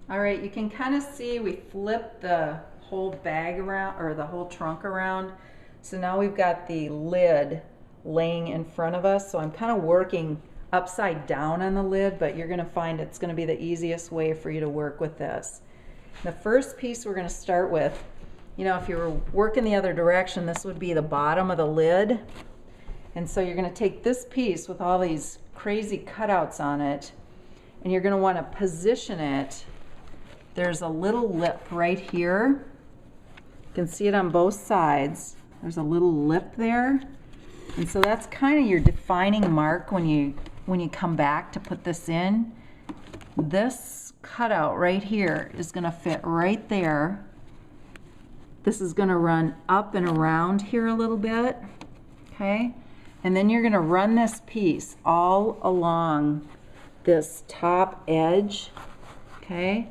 All right, you can kind of see we flipped the whole bag around, or the whole trunk around. So now we've got the lid laying in front of us. So I'm kind of working upside down on the lid, but you're going to find it's going to be the easiest way for you to work with this. The first piece we're going to start with, you know, if you were working the other direction, this would be the bottom of the lid. And so you're going to take this piece with all these crazy cutouts on it, and you're going to want to position it. There's a little lip right here. You can see it on both sides. There's a little lip there. And so that's kind of your defining mark when you come back to put this in. This cutout right here is going to fit right there. This is going to run up and around here a little bit. Okay? And then you're going to run this piece all along this top edge. Okay?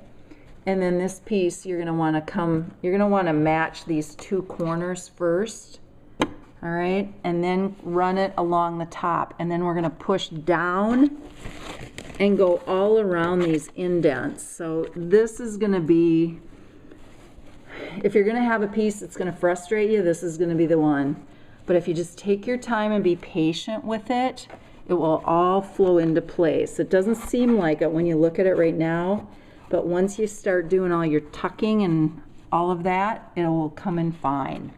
And then this piece, you're going to want to match these two corners first. All right, and then run it along the top. And then we're going to push down and go all around these indents. So this is going to be, if you're going to have a piece that's going to frustrate you, this is going to be the one. But if you just take your time and be patient with it, it will all flow into place. It doesn't seem like it when you look at it right now. But once you start doing all your tucking and all of that, it will come in fine.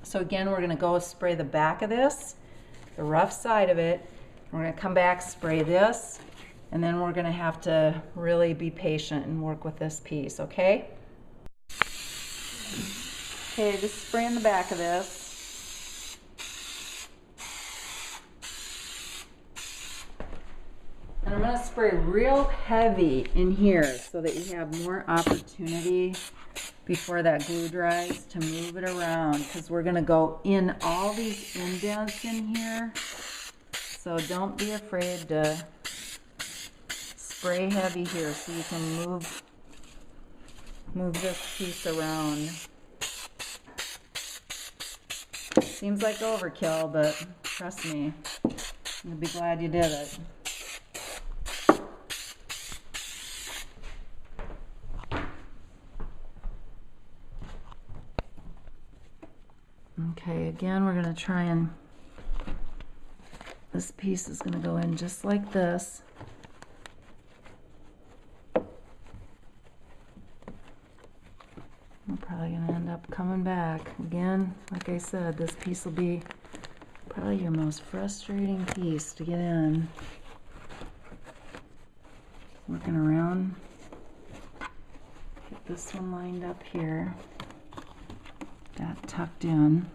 So again, we're going to go spray the back of this, the rough side of it. We're going to come back, spray this, and then we're going to have to really be patient and work with this piece, okay? Okay, just spraying the back of this. And I'm going to spray real heavy in here so that you have more opportunity before that glue dries to move it around, because we're going to go in all these indents in here. So don't be afraid to spray heavy here so you can move this piece around. Seems like overkill, but trust me, you'll be glad you did it. Okay, again, we're going to try and, this piece is going to go in just like this. We're probably going to end up coming back. Again, like I said, this piece will be probably your most frustrating piece to get in. Working around. Get this one lined up here. That tucked in.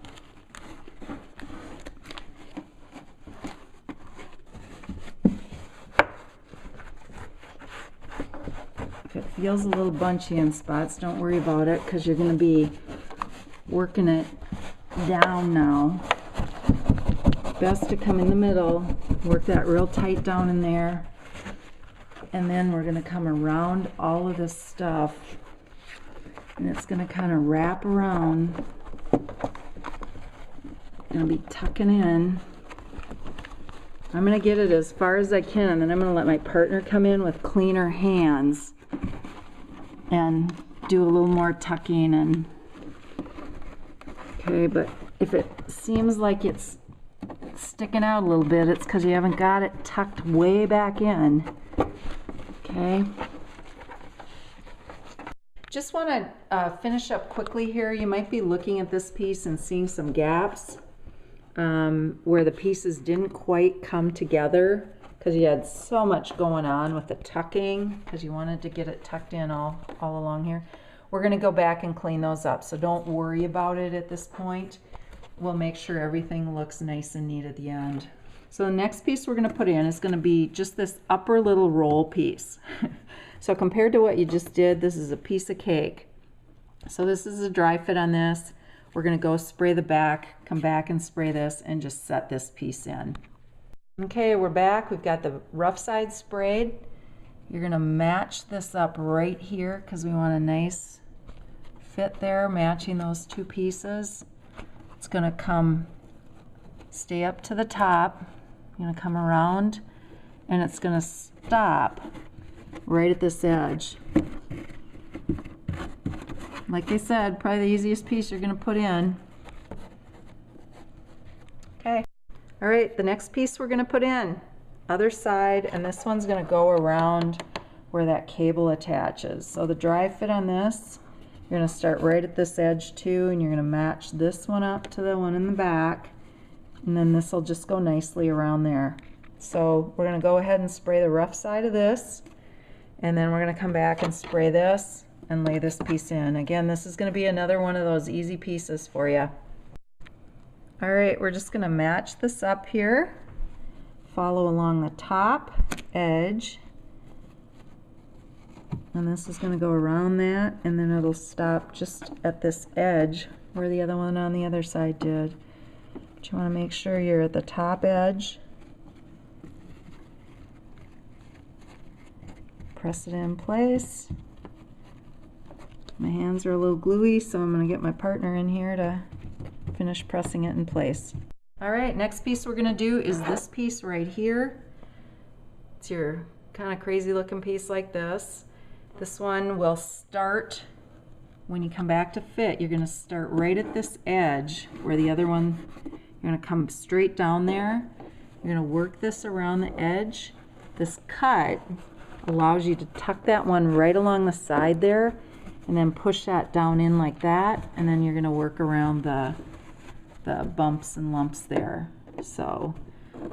If it feels a little bunchy in spots, don't worry about it, because you're going to be working it down now. Best to come in the middle, work that real tight down in there, and then we're going to come around all of this stuff, and it's going to kind of wrap around. Going to be tucking in. I'm going to get it as far as I can, and then I'm going to let my partner come in with cleaner hands and do a little more tucking. And okay, but if it seems like it's sticking out a little bit, it's because you haven't got it tucked way back in. Okay. Just want to finish up quickly here. You might be looking at this piece and seeing some gaps where the pieces didn't quite come together because you had so much going on with the tucking, because you wanted to get it tucked in all along here. We're going to go back and clean those up, so don't worry about it at this point. We'll make sure everything looks nice and neat at the end. So the next piece we're going to put in is going to be just this upper little roll piece. So compared to what you just did, this is a piece of cake. So this is a dry fit on this. We're going to go spray the back, come back and spray this, and just set this piece in. Okay, we're back. We've got the rough side sprayed. You're going to match this up right here because we want a nice fit there, matching those two pieces. It's going to stay up to the top. You're going to come around, and it's going to stop right at this edge. Like I said, probably the easiest piece you're gonna put in. Okay. All right, the next piece we're gonna put in, other side, and this one's gonna go around where that cable attaches. So the dry fit on this, you're gonna start right at this edge too, and you're gonna match this one up to the one in the back, and then this will just go nicely around there. So we're gonna go ahead and spray the rough side of this, and then we're gonna come back and spray this and lay this piece in. Again, this is gonna be another one of those easy pieces for you. All right, we're just gonna match this up here, follow along the top edge, and this is gonna go around that, and then it'll stop just at this edge where the other one on the other side did. But you wanna make sure you're at the top edge. Press it in place. My hands are a little gluey, so I'm going to get my partner in here to finish pressing it in place. All right, next piece we're going to do is this piece right here. It's your kind of crazy looking piece like this. This one will start, when you come back to fit, you're going to start right at this edge where the other one, you're going to come straight down there. You're going to work this around the edge. This cut allows you to tuck that one right along the side there, and then push that down in like that, and then you're going to work around the bumps and lumps there. So,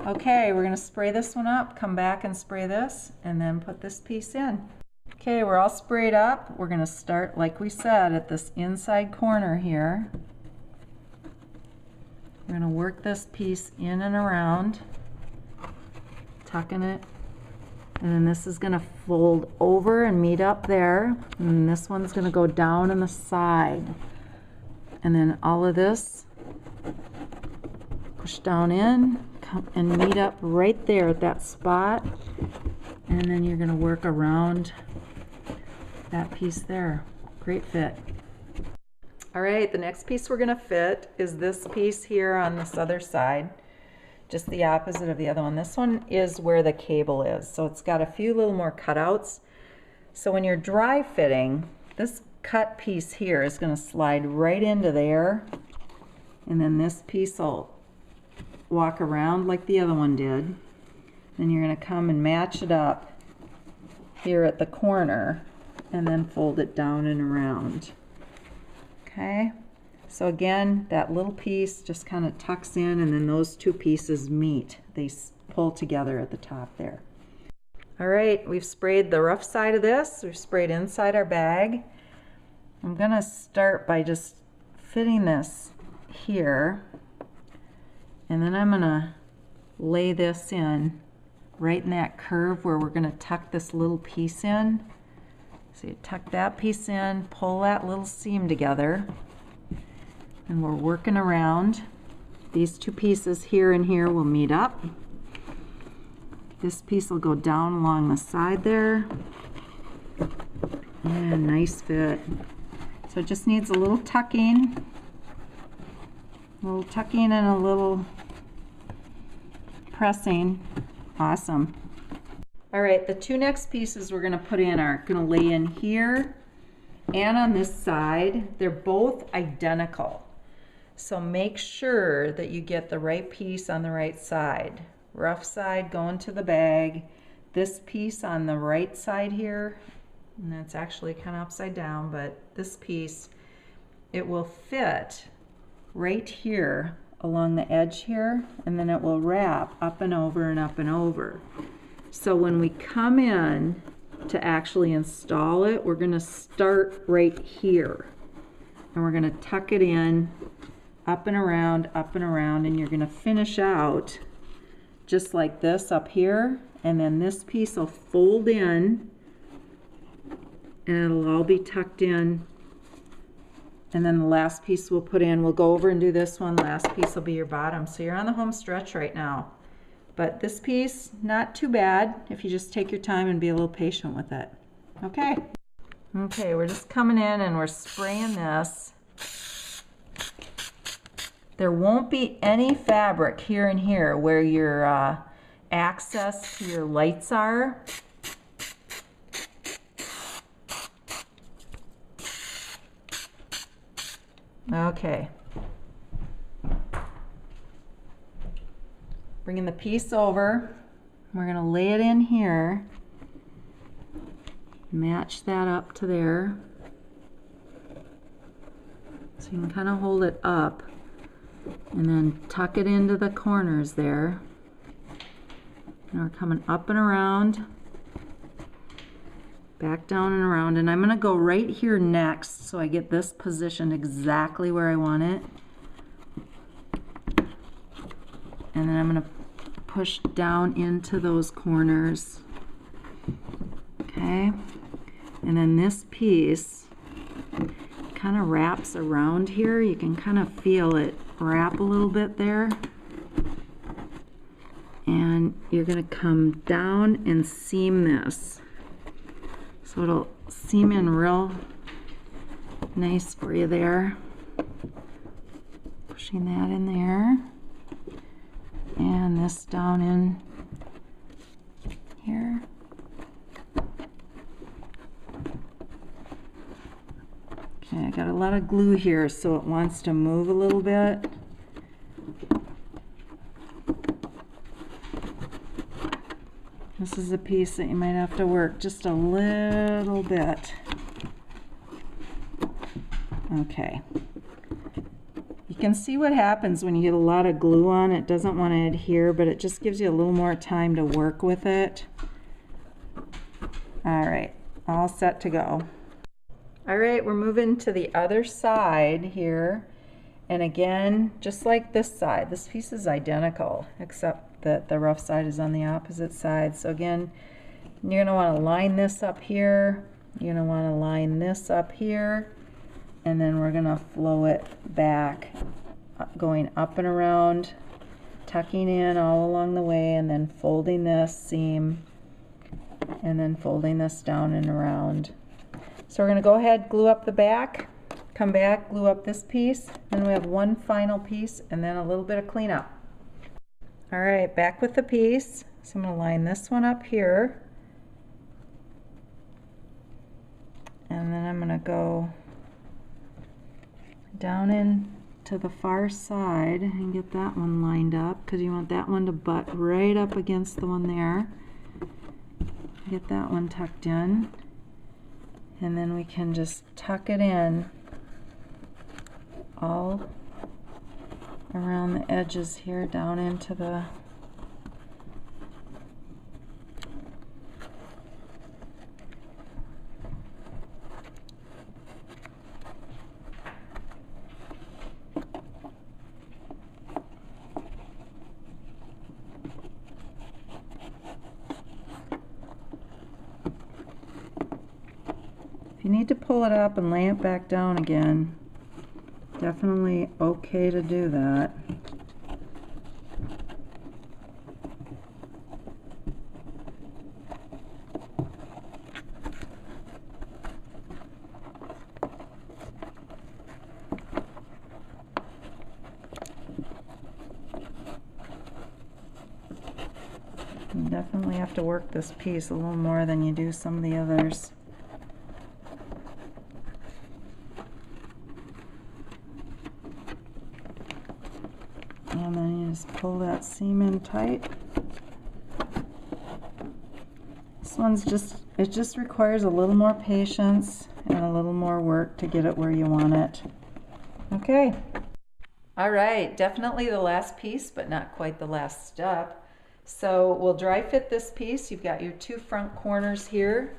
okay, we're going to spray this one up, come back and spray this, and then put this piece in. Okay, we're all sprayed up. We're going to start, like we said, at this inside corner here. We're going to work this piece in and around, tucking it. And then this is going to fold over and meet up there. And this one's going to go down on the side. And then all of this, push down in, come and meet up right there at that spot. And then you're going to work around that piece there. Great fit. All right, the next piece we're going to fit is this piece here on this other side. Just the opposite of the other one. This one is where the cable is. So it's got a few little more cutouts. So when you're dry fitting, this cut piece here is going to slide right into there. And then this piece will walk around like the other one did. Then you're going to come and match it up here at the corner and then fold it down and around. Okay? So again, that little piece just kind of tucks in, and then those two pieces meet. They pull together at the top there. All right, we've sprayed the rough side of this. We've sprayed inside our bag. I'm going to start by just fitting this here, and then I'm going to lay this in right in that curve where we're going to tuck this little piece in. So you tuck that piece in, pull that little seam together, and we're working around. These two pieces here and here will meet up. This piece will go down along the side there. And nice fit. So it just needs a little tucking. And a little pressing. Awesome. All right, the two next pieces we're gonna put in are gonna lay in here and on this side. They're both identical. So make sure that you get the right piece on the right side. Rough side going to the bag. This piece on the right side here, and that's actually kind of upside down, but this piece, it will fit right here along the edge here, and then it will wrap up and over and up and over. So when we come in to actually install it, we're going to start right here, and we're going to tuck it in up and around, and you're going to finish out just like this up here, and then this piece will fold in, and it'll all be tucked in, and then the last piece we'll put in, we'll go over and do this one, last piece will be your bottom. So you're on the home stretch right now. But this piece, not too bad if you just take your time and be a little patient with it. Okay. Okay, we're just coming in and we're spraying this. There won't be any fabric here and here where your access to your lights are. Okay. Bringing the piece over. We're going to lay it in here. Match that up to there. So you can kind of hold it up and then tuck it into the corners there. And we're coming up and around, back down and around, and I'm going to go right here next so I get this positioned exactly where I want it. And then I'm going to push down into those corners. Okay, and then this piece kind of wraps around here. You can kind of feel it wrap a little bit there. And you're going to come down and seam this. So it'll seam in real nice for you there. Pushing that in there. And this down in here. Okay, I got a lot of glue here, so it wants to move a little bit. This is a piece that you might have to work just a little bit. Okay. You can see what happens when you get a lot of glue on. It doesn't want to adhere, but it just gives you a little more time to work with it. All right, all set to go. All right, we're moving to the other side here. And again, just like this side, this piece is identical, except that the rough side is on the opposite side. So again, you're going to want to line this up here. You're going to want to line this up here. And then we're going to flow it back, going up and around, tucking in all along the way, and then folding this seam, and then folding this down and around. So we're going to go ahead, glue up the back, come back, glue up this piece, and we have one final piece and then a little bit of cleanup. All right, back with the piece. So I'm going to line this one up here, and then I'm going to go down in to the far side and get that one lined up, because you want that one to butt right up against the one there. Get that one tucked in, and then we can just tuck it in all around the edges here down into the you need to pull it up and lay it back down again. Definitely okay to do that. You definitely have to work this piece a little more than you do some of the others. And then you just pull that seam in tight. This one's it just requires a little more patience and a little more work to get it where you want it. Okay. All right, definitely the last piece, but not quite the last step. So we'll dry fit this piece. You've got your two front corners here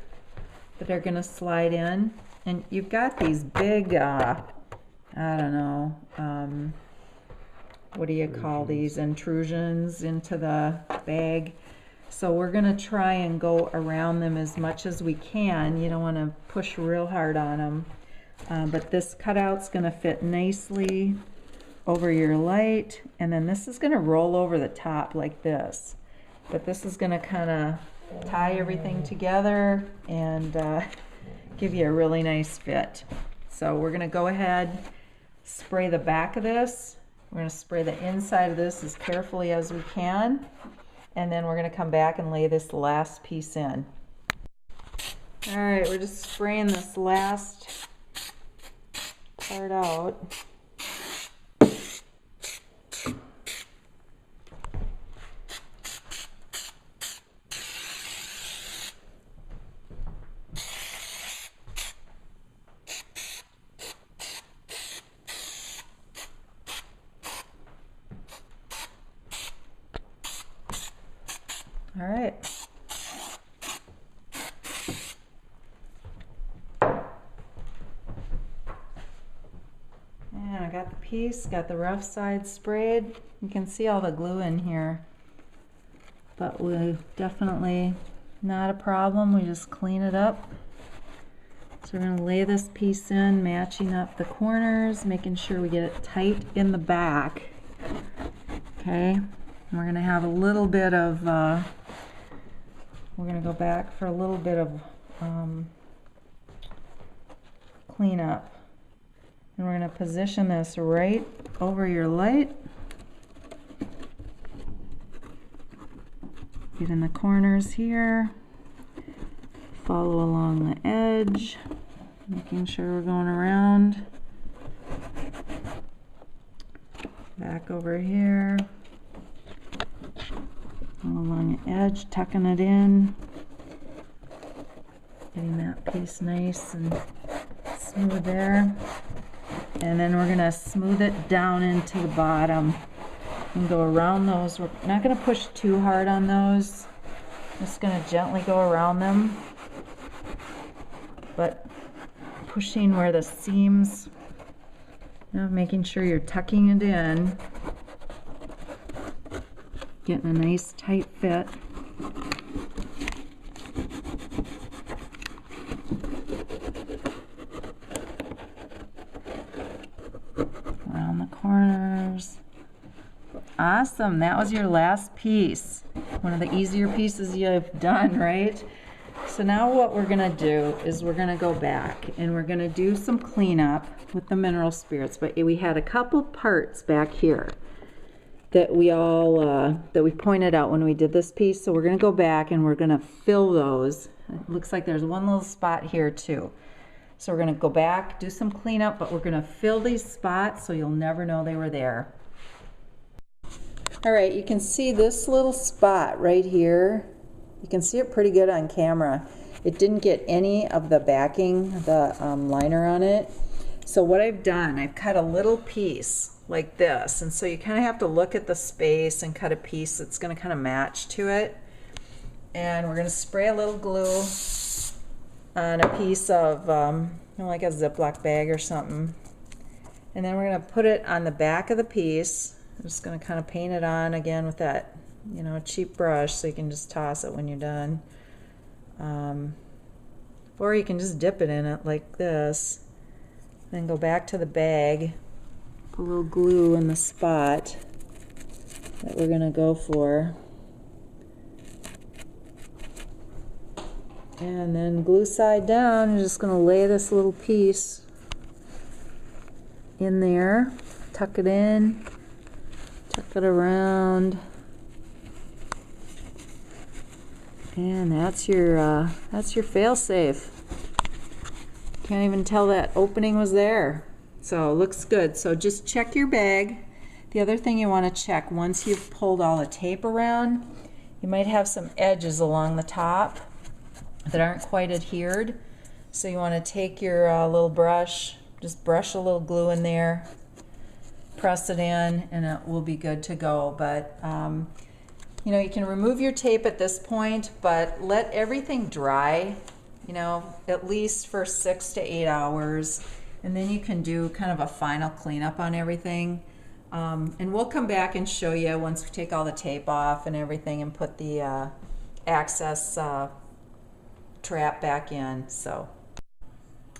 that are gonna slide in. And you've got these big, I don't know, what do you call these, intrusions into the bag. So we're going to try and go around them as much as we can. You don't want to push real hard on them. But this cutout's going to fit nicely over your light. And then this is going to roll over the top like this. But this is going to kind of tie everything together and give you a really nice fit. So we're going to go ahead, spray the back of this. We're going to spray the inside of this as carefully as we can, and then we're going to come back and lay this last piece in. All right, we're just spraying this last part out. All right. And I got the piece, got the rough side sprayed. You can see all the glue in here, but we definitely not a problem. We just clean it up. So we're going to lay this piece in, matching up the corners, making sure we get it tight in the back. Okay, and we're going to have a little bit of, we're going to go back for a little bit of cleanup. And we're going to position this right over your light. Get in the corners here. Follow along the edge, making sure we're going around. Back over here. Along the edge, tucking it in. Getting that piece nice and smooth there. And then we're going to smooth it down into the bottom and go around those. We're not going to push too hard on those. Just going to gently go around them, but pushing where the seams, making sure you're tucking it in, getting a nice tight fit. Around the corners. Awesome, that was your last piece. One of the easier pieces you've done, right? So now what we're gonna do is we're gonna go back and we're gonna do some cleanup with the mineral spirits. But we had a couple parts back here that we pointed out when we did this piece. So we're gonna go back and we're gonna fill those. It looks like there's one little spot here too. So we're gonna go back, do some cleanup, but we're gonna fill these spots so you'll never know they were there. All right, you can see this little spot right here. You can see it pretty good on camera. It didn't get any of the backing, the liner on it. So what I've done, I've cut a little piece like this. And so you kind of have to look at the space and cut a piece that's going to kind of match to it. And we're going to spray a little glue on a piece of, like a Ziploc bag or something. And then we're going to put it on the back of the piece. I'm just going to kind of paint it on again with that, cheap brush, so you can just toss it when you're done. Or you can just dip it in it like this. Then go back to the bag, put a little glue in the spot that we're going to go for. And then glue side down, you're just going to lay this little piece in there, tuck it in, tuck it around. And that's your fail-safe. Can't even tell that opening was there. So it looks good. So just check your bag. The other thing you want to check, once you've pulled all the tape around, you might have some edges along the top that aren't quite adhered. So you want to take your little brush, just brush a little glue in there, press it in, and it will be good to go. But you can remove your tape at this point, but let everything dry, at least for 6 to 8 hours. And then you can do kind of a final cleanup on everything. And we'll come back and show you once we take all the tape off and everything and put the access trap back in. So,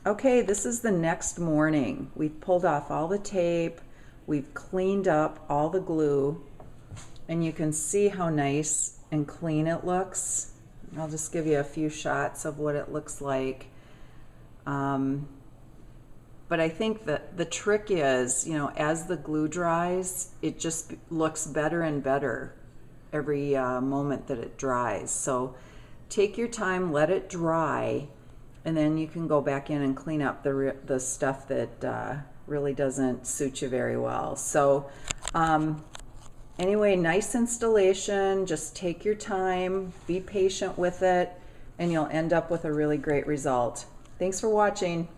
okay, this is the next morning. We've pulled off all the tape. We've cleaned up all the glue. And you can see how nice and clean it looks. I'll just give you a few shots of what it looks like. But I think that the trick is, as the glue dries, it just looks better and better every moment that it dries. So take your time, let it dry, and then you can go back in and clean up the stuff that really doesn't suit you very well. So anyway, nice installation. Just take your time, be patient with it, and you'll end up with a really great result. Thanks for watching.